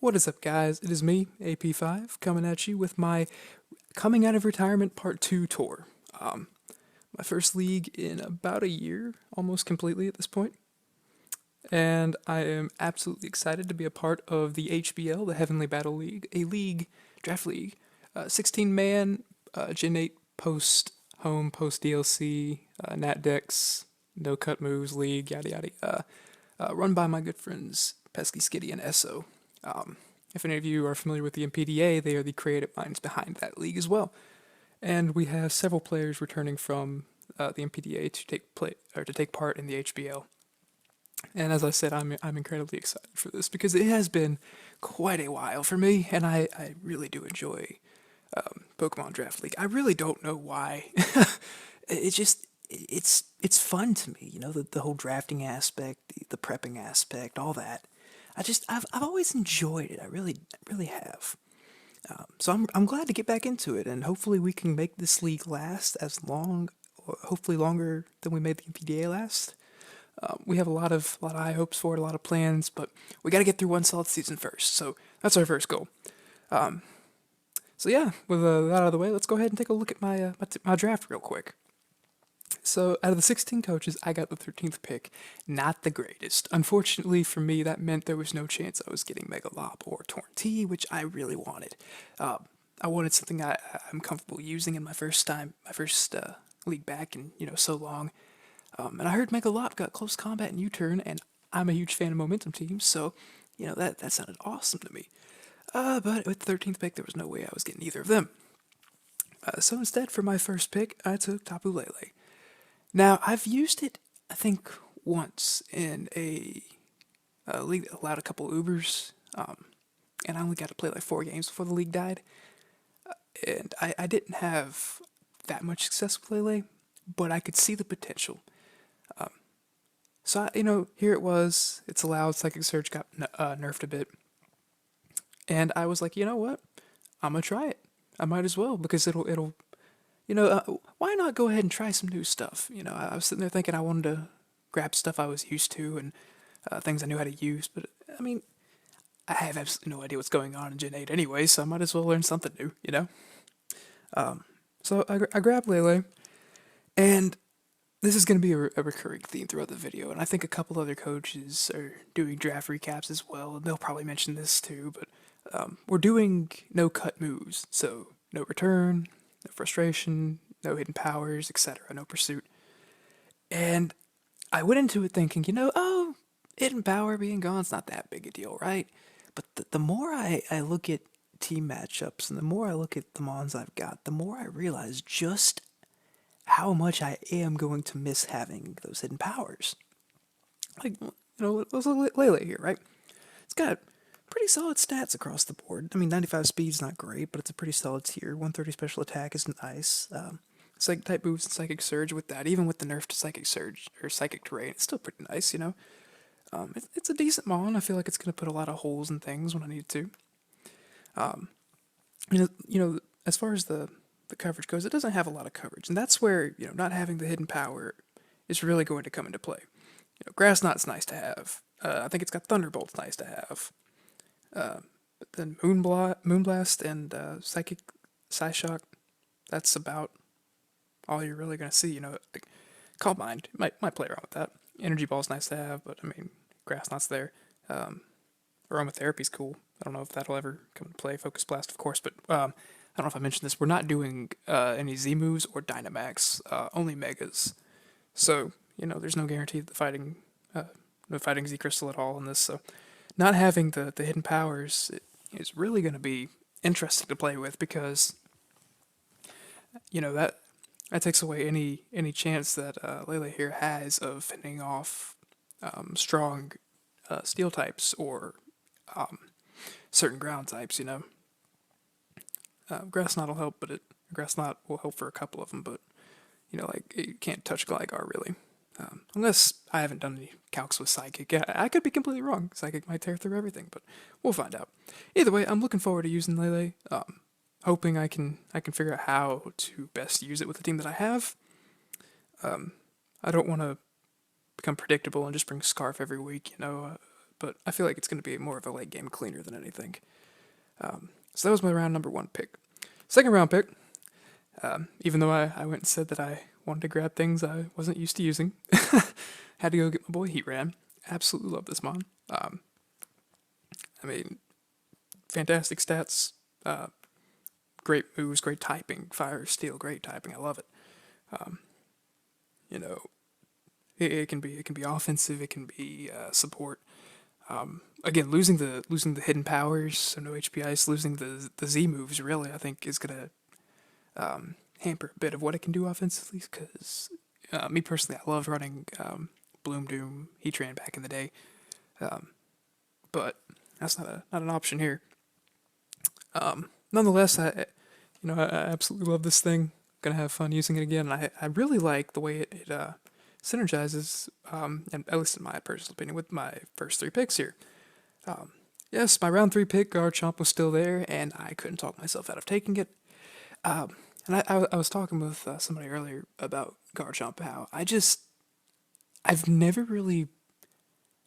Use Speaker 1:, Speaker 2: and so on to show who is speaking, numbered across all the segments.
Speaker 1: What is up, guys? It is me, AP5, coming at you with my Coming Out of Retirement Part 2 tour. My first league in about a year, almost completely at this point. And I am absolutely excited to be a part of the HBL, the Heavenly Battle League, a league, draft league, 16-man, Gen 8 post home, post DLC, Nat Decks, no cut moves league, yada yada, run by my good friends Pesky, Skitty, and Esso. If any of you are familiar with the NPDA, they are the creative minds behind that league as well. And we have several players returning from the NPDA to take part in the HBL. And as I said, I'm incredibly excited for this because it has been quite a while for me, and I really do enjoy Pokemon Draft League. I really don't know why. It's fun to me, the whole drafting aspect, the prepping aspect, all that. I've always enjoyed it. I really have. So I'm glad to get back into it, and hopefully we can make this league last as long, or hopefully longer than we made the NPDA last. We have a lot of high hopes for it, a lot of plans, but we got to get through one solid season first. So that's our first goal. So yeah, with that out of the way, let's go ahead and take a look at my draft real quick. So out of the 16 coaches, I got the 13th pick. Not the greatest. Unfortunately for me, that meant there was no chance I was getting Mega Lop or Torn T, which I really wanted. I wanted something I'm comfortable using in my first league back in so long. And I heard Mega Lop got close combat and U-turn, and I'm a huge fan of momentum teams, so that sounded awesome to me. But with the 13th pick, there was no way I was getting either of them. So instead, for my first pick, I took Tapu Lele. Now, I've used it, I think, once in a league that allowed a couple Ubers, and I only got to play like 4 games before the league died. And I didn't have that much success with Lele, but I could see the potential. So, here it was. It's allowed. Psychic Surge got nerfed a bit. And I was like, you know what? I'm going to try it. I might as well, because it'll why not go ahead and try some new stuff? I was sitting there thinking I wanted to grab stuff I was used to and things I knew how to use, but I mean, I have absolutely no idea what's going on in Gen 8 anyway, so I might as well learn something new. So I grabbed Lele, and this is going to be a recurring theme throughout the video, and I think a couple other coaches are doing draft recaps as well, and they'll probably mention this too, but we're doing no cut moves, so no return, no frustration, no hidden powers, etc., no pursuit. And I went into it thinking, hidden power being gone's not that big a deal, right? But the more I look at team matchups and the more I look at the mons I've got, the more I realize just how much I am going to miss having those hidden powers. Like, let's look at Lele here, right? It's got pretty solid stats across the board. I mean, 95 speed's not great, but it's a pretty solid tier. 130 special attack is nice. Psychic type moves and Psychic Surge with that, even with the nerf to Psychic Surge or Psychic Terrain, it's still pretty nice, It's a decent mon. I feel like it's going to put a lot of holes in things when I need to. As far as the coverage goes, it doesn't have a lot of coverage, and that's where not having the hidden power is really going to come into play. Grass Knot's nice to have. I think it's got Thunderbolt's nice to have. But then Moonblast and Psychic Psyshock, that's about all you're really going to see. Like, Calm Mind might play around with that. Energy Ball's nice to have, but I mean, Grass Knot's there. Aromatherapy's cool. I don't know if that'll ever come into play. Focus Blast, of course, but I don't know if I mentioned this. We're not doing any Z moves or Dynamax, only Megas. So, there's no guarantee that no fighting Z Crystal at all in this, so not having the hidden powers is really going to be interesting to play with because that takes away any chance that Lele here has of fending off strong steel types or certain ground types. Grass Knot will help, but Grass Knot will help for a couple of them, but like you can't touch Gligar really. Unless I haven't done any calcs with Psychic. Yeah, I could be completely wrong. Psychic might tear through everything, but we'll find out. Either way, I'm looking forward to using Lele. Hoping I can figure out how to best use it with the team that I have. I don't want to become predictable and just bring Scarf every week. but I feel like it's going to be more of a late game cleaner than anything. So that was my round number 1 pick. Second round pick, even though I went and said that I wanted to grab things I wasn't used to using, had to go get my boy Heat Ram. Absolutely love this mon. I mean, fantastic stats, great moves, great typing, fire, steel, great typing. I love it. You know, it can be offensive, it can be support. Again, losing the hidden powers, so no HPIs, losing the Z moves really, I think is gonna hamper a bit of what it can do offensively. Because me personally, I love running Bloom Doom Heatran back in the day, but that's not an option here. Nonetheless, I absolutely love this thing. Gonna have fun using it again. I really like the way it synergizes, and at least in my personal opinion, with my first 3 picks here. Yes, my round 3 pick, Garchomp, was still there, and I couldn't talk myself out of taking it. And I was talking with somebody earlier about Garchomp, how I've never really,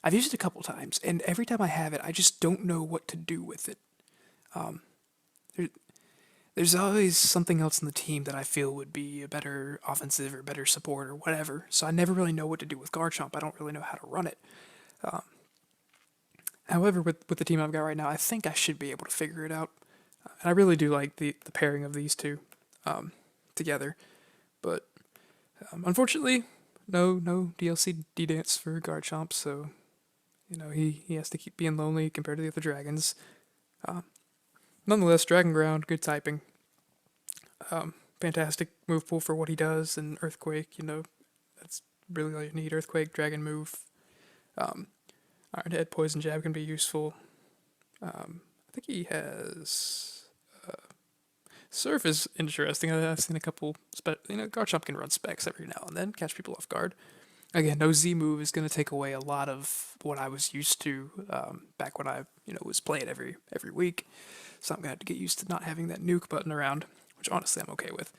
Speaker 1: I've used it a couple times, and every time I have it, I just don't know what to do with it. There, there's always something else in the team that I feel would be a better offensive or better support or whatever, so I never really know what to do with Garchomp. I don't really know how to run it. However, with the team I've got right now, I think I should be able to figure it out. And I really do like the pairing of these two together. But unfortunately, no DLC D-Dance for Garchomp, so he has to keep being lonely compared to the other dragons. Nonetheless, Dragon Ground, good typing. Fantastic move pool for what he does, and Earthquake, that's really all you need. Earthquake, Dragon move. Iron Head, Poison Jab can be useful. I think he has Surf is interesting. I've seen a couple. Garchomp can run specs every now and then, catch people off guard. Again, no Z move is going to take away a lot of what I was used to back when I was playing every week. So I'm going to have to get used to not having that nuke button around, which honestly I'm okay with.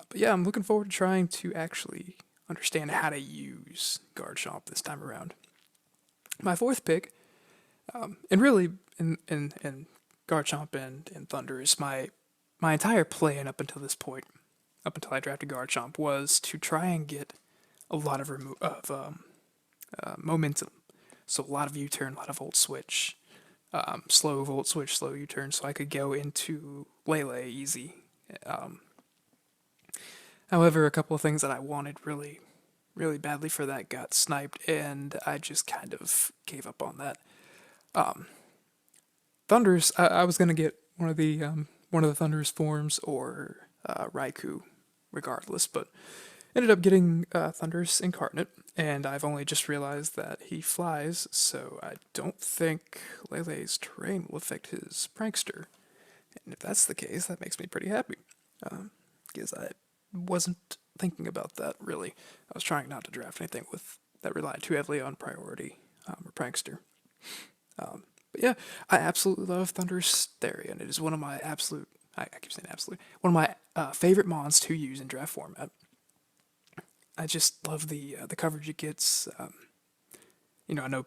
Speaker 1: But yeah, I'm looking forward to trying to actually understand how to use Garchomp this time around. My 4th pick, and really in Garchomp and Thunder is my entire plan up until this point, up until I drafted Garchomp, was to try and get a lot of momentum. So a lot of U-turn, a lot of volt switch, slow volt switch, slow U-turn, so I could go into Lele easy. However, a couple of things that I wanted really, really badly for that got sniped, and I just kind of gave up on that. Thunders, I was gonna get one of the Thunders forms or Raikou, regardless, but ended up getting Thunders Incarnate, and I've only just realized that he flies, so I don't think Lele's terrain will affect his Prankster. And if that's the case, that makes me pretty happy, because I wasn't thinking about that really. I was trying not to draft anything with that relied too heavily on priority or Prankster. But yeah, I absolutely love Thunderous Therian. It is one of my I keep saying absolute, one of my favorite mons to use in draft format. I just love the coverage it gets. I know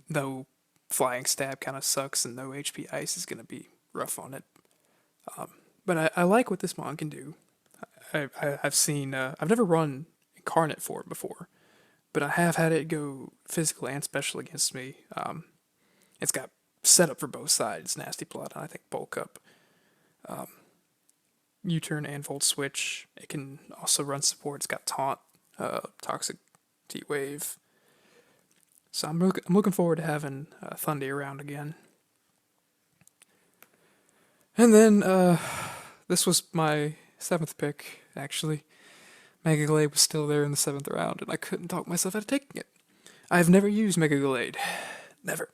Speaker 1: no flying stab kind of sucks, and no HP ice is going to be rough on it. But I like what this mon can do. I've seen, I've never run Incarnate for it before, but I have had it go physical and special against me. It's got setup for both sides, Nasty Plot, and I think Bulk Up. U-turn and Volt Switch. It can also run support. It's got Taunt, Toxic T-Wave. So I'm looking forward to having Thundy around again. And then this was my 7th pick, actually. Mega Glade was still there in the 7th round, and I couldn't talk myself out of taking it. I've never used Mega Glade. Never.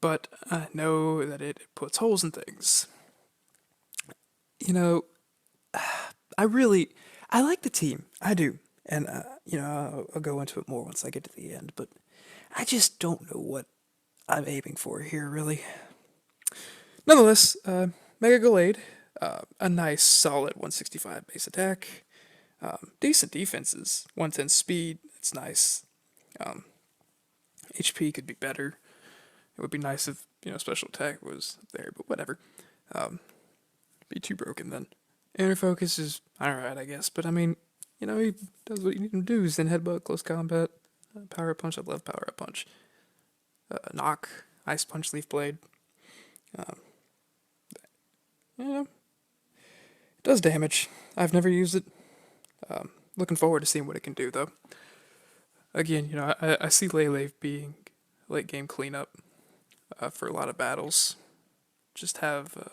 Speaker 1: But I know that it puts holes in things. I like the team. I do. And, I'll go into it more once I get to the end, but I just don't know what I'm aiming for here, really. Nonetheless, Mega Gallade, a nice, solid 165 base attack, decent defenses, 110 speed, it's nice.
Speaker 2: HP could be better. It would be nice if, special attack was there, but whatever. Be too broken then. Inner focus is alright, I guess, but I mean, he does what you need him to do. Zen headbutt, close combat, power up punch. I love power up punch. Knock, ice punch, leaf blade. Um, it does damage. I've never used it. Looking forward to seeing what it can do, though. Again, I see Lele being late game cleanup for a lot of battles. Just have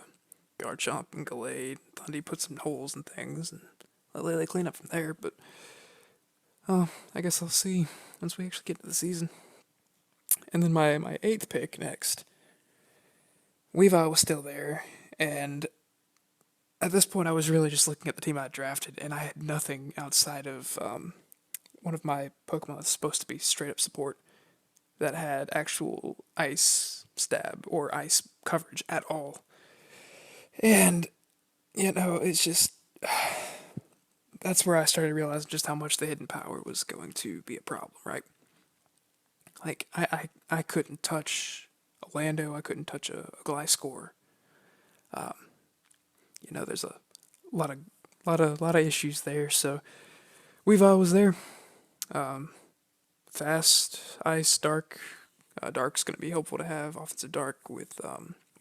Speaker 2: Garchomp and Gallade, Thundy put some holes and things, and let Lele clean up from there. But I guess I'll see once we actually get to the season. And then my eighth pick next. Weavile was still there, and at this point I was really just looking at the team I had drafted, and I had nothing outside of one of my Pokemon that's supposed to be straight up support that had actual ice stab or ice coverage at all. And, it's just. That's where I started realizing just how much the hidden power was going to be a problem, right? Like, I couldn't touch a Lando, I couldn't touch a Gliscor. Um, there's a lot of issues there, so Weavile was there. Um, Fast, Ice, Dark. Dark's going to be helpful to have. Offensive Dark with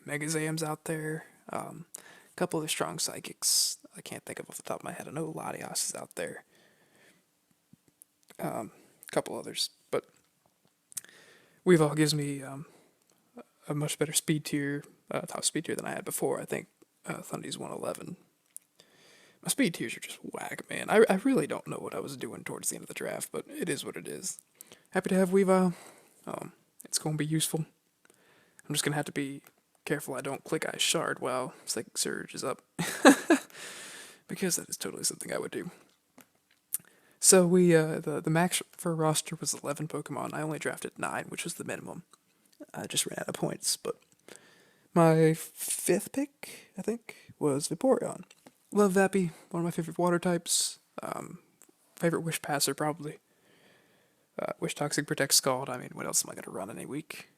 Speaker 2: Mega Zams out there. A couple of strong Psychics. I can't think of off the top of my head. I know Latias is out there. A couple others. But Weavile gives me a much better speed tier, top speed tier than I had before. I think Thundy's 111. My speed tiers are just whack, man. I really don't know what I was doing towards the end of the draft, but it is what it is. Happy to have Weavile. It's going to be useful. I'm just going to have to be careful I don't click Ice Shard while Psychic Surge is up. Because that is totally something I would do. So the max for a roster was 11 Pokemon. I only drafted 9, which was the minimum. I just ran out of points, but my fifth pick, I think, was Vaporeon. Love Vappy, one of my favorite water types. Favorite Wish Passer, probably. Wish Toxic, Protect Scald. I mean, what else am I going to run in a week?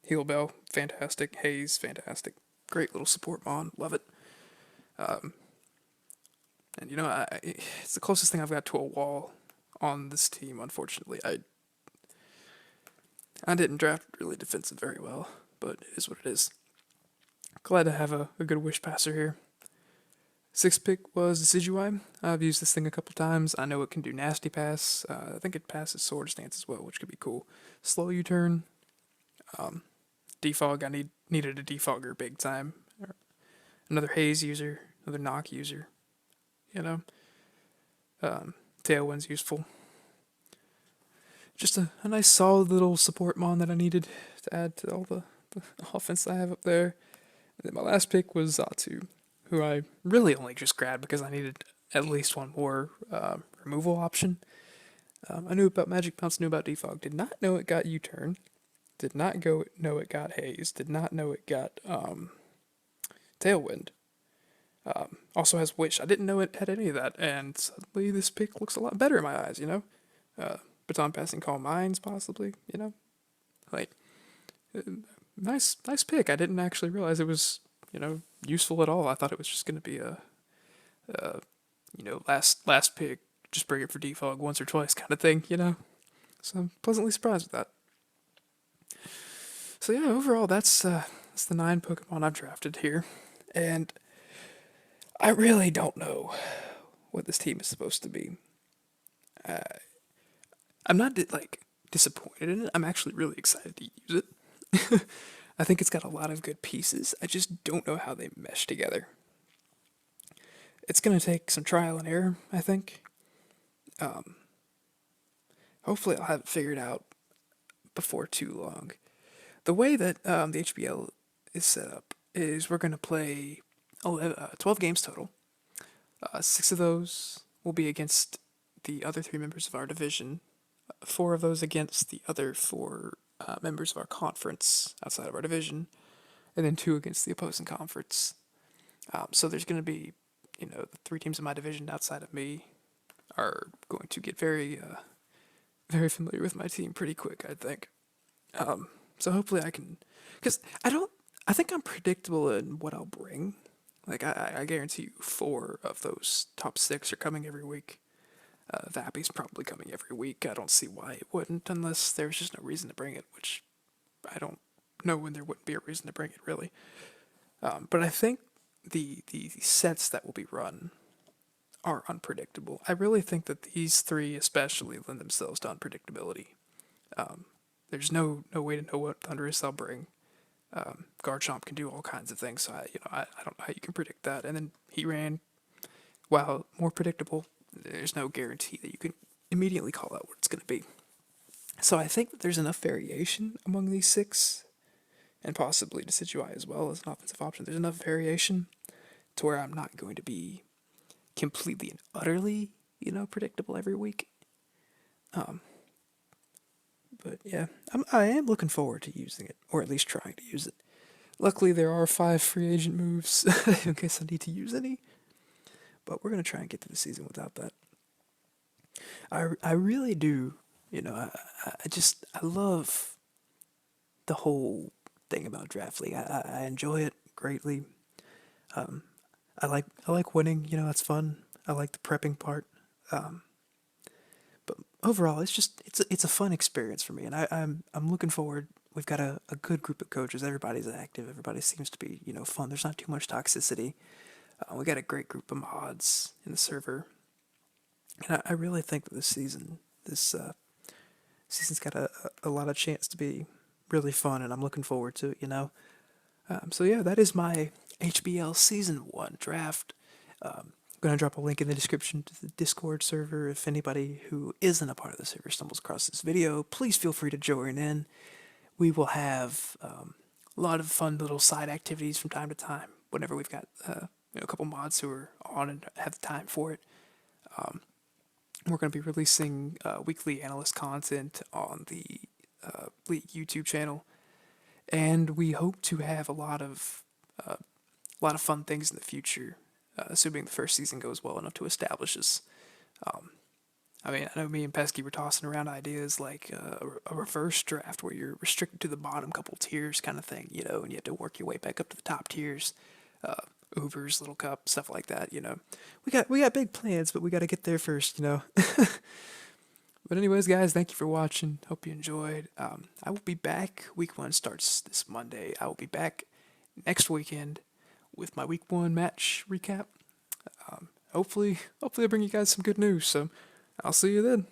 Speaker 2: Heal Bell, fantastic. Haze, fantastic. Great little support mon, love it. And it's the closest thing I've got to a wall on this team. Unfortunately, I didn't draft really defensive very well, but it is what it is. Glad to have a good Wish Passer here. Sixth pick was Decidueye. I've used this thing a couple times. I know it can do Nasty Pass. I think it passes Sword Stance as well, which could be cool. Slow U-turn. Defog. I needed a defogger big time. Another Haze user. Another Knock user. Tailwind's useful. Just a nice solid little support mon that I needed to add to all the offense I have up there. And then my last pick was Zatu, who I really only just grabbed because I needed at least one more removal option. I knew about Magic Bounce, knew about Defog, did not know it got U-turn, did not know it got Haze, did not know it got Tailwind. Also has Wish. I didn't know it had any of that, and suddenly this pick looks a lot better in my eyes, Baton Passing Calm Minds, possibly, Like, nice pick. I didn't actually realize it was, useful at all. I thought it was just going to be a last pick, just bring it for defog once or twice kind of thing, So I'm pleasantly surprised with that. So yeah, overall, that's the 9 Pokemon I've drafted here, and I really don't know what this team is supposed to be. I'm not disappointed in it. I'm actually really excited to use it. I think it's got a lot of good pieces. I just don't know how they mesh together. It's going to take some trial and error, I think. Hopefully I'll have it figured out before too long. The way that the HBL is set up is we're going to play 12 games total. 6 of those will be against the other 3 members of our division. 4 of those against the other 4 members of our conference outside of our division, and then 2 against the opposing conference. So there's going to be, the 3 teams in my division outside of me are going to get very very familiar with my team pretty quick, I think. So hopefully I can, because I think I'm predictable in what I'll bring. Like I guarantee you, 4 of those top 6 are coming every week. Vappy's probably coming every week. I don't see why it wouldn't, unless there's just no reason to bring it, which I don't know when there wouldn't be a reason to bring it really. But I think the sets that will be run are unpredictable. I really think that these 3 especially lend themselves to unpredictability. There's no way to know what Thunderous I'll bring. Garchomp can do all kinds of things, so I don't know how you can predict that. And then he ran, while more predictable, there's no guarantee that you can immediately call out what it's going to be. So I think that there's enough variation among these 6, and possibly Decidueye as well as an offensive option. There's enough variation to where I'm not going to be completely and utterly, predictable every week. But yeah, I am looking forward to using it, or at least trying to use it. Luckily, there are 5 free agent moves in case I need to use any. But we're gonna try and get through the season without that. I really do. I love the whole thing about Draft League. I enjoy it greatly. I like winning. That's fun. I like the prepping part. But overall, it's a fun experience for me, and I'm looking forward. We've got a good group of coaches. Everybody's active. Everybody seems to be fun. There's not too much toxicity. We got a great group of mods in the server, and I really think that this season's got a lot of chance to be really fun, and I'm looking forward to it. So yeah, that is my HBL Season 1 draft. I'm going to drop a link in the description to the Discord server. If anybody who isn't a part of the server stumbles across this video, please feel free to join in. We will have a lot of fun little side activities from time to time whenever we've got a couple mods who are on and have the time for it. We're going to be releasing weekly analyst content on the League YouTube channel, and we hope to have a lot of fun things in the future, assuming the first season goes well enough to establish us. I know me and Pesky were tossing around ideas like a reverse draft where you're restricted to the bottom couple tiers kind of thing, and you have to work your way back up to the top tiers. Ubers, Little Cup, stuff like that. We got big plans, but we got to get there first. But anyways, guys, thank you for watching. Hope you enjoyed. I will be back. Week 1 starts this Monday. I will be back next weekend with my Week 1 match recap. Hopefully I bring you guys some good news. So I'll see you then.